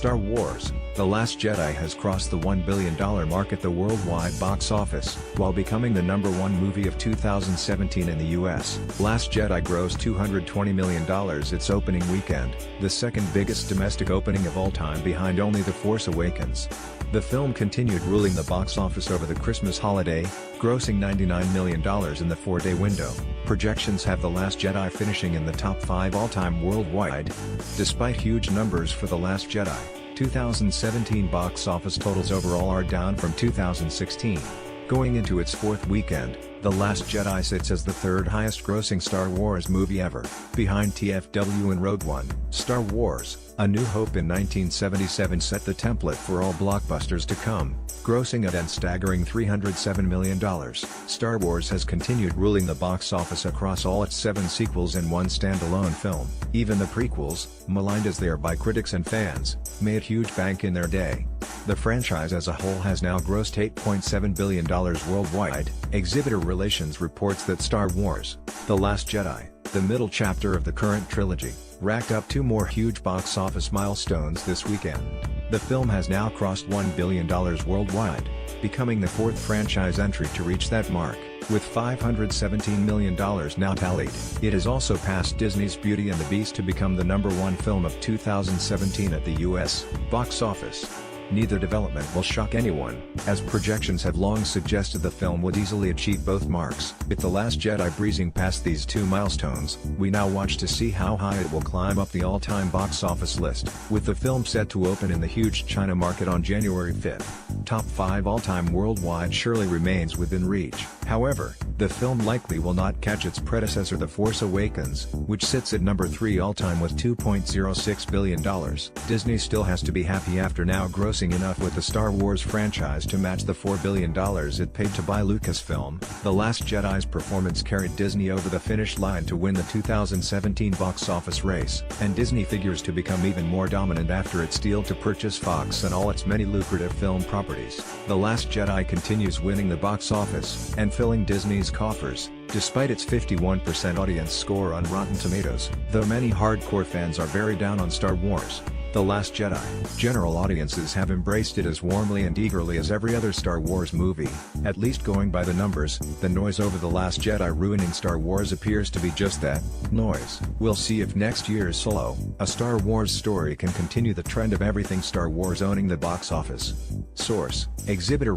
Star Wars: The Last Jedi has crossed the $1 billion mark at the worldwide box office, while becoming the #1 movie of 2017 in the US. Last Jedi grossed $220 million its opening weekend, the second biggest domestic opening of all time behind only The Force Awakens. The film continued ruling the box office over the Christmas holiday, grossing $99 million in the 4-day window. Projections have The Last Jedi finishing in the top 5 all-time worldwide. Despite huge numbers for The Last Jedi, 2017 box office totals overall are down from 2016. Going into its fourth weekend, The Last Jedi sits as the third highest grossing Star Wars movie ever, behind TFW and Rogue One. Star Wars: A New Hope in 1977 set the template for all blockbusters to come, grossing at a staggering $307 million. Star Wars has continued ruling the box office across all its 7 sequels and one standalone film. Even the prequels, maligned as they are by critics and fans, made huge bank in their day. The franchise as a whole has now grossed $8.7 billion worldwide. Exhibitor Relations reports that Star Wars: The Last Jedi, the middle chapter of the current trilogy, racked up 2 more huge box office milestones this weekend. The film has now crossed $1 billion worldwide, becoming the 4th franchise entry to reach that mark, with $517 million now tallied. It has also passed Disney's Beauty and the Beast to become the #1 film of 2017 at the US box office. Neither development will shock anyone, as projections have long suggested the film would easily achieve both marks. With The Last Jedi breezing past these 2 milestones, we now watch to see how high it will climb up the all-time box office list. With the film set to open in the huge China market on January 5, top 5 all-time worldwide surely remains within reach. However, the film likely will not catch its predecessor The Force Awakens, which sits at #3 all-time with $2.06 billion. Disney still has to be happy after now grossing enough with the Star Wars franchise to match the $4 billion it paid to buy Lucasfilm. The Last Jedi's performance carried Disney over the finish line to win the 2017 box office race, and Disney figures to become even more dominant after its deal to purchase Fox and all its many lucrative film properties. The Last Jedi continues winning the box office and filling Disney's coffers, despite its 51% audience score on Rotten Tomatoes. Though many hardcore fans are very down on Star Wars: The Last Jedi, general audiences have embraced it as warmly and eagerly as every other Star Wars movie, at least going by the numbers. The noise over The Last Jedi ruining Star Wars appears to be just that, noise. We'll see if next year's Solo, a Star Wars story, can continue the trend of everything Star Wars owning the box office. Source: Exhibitor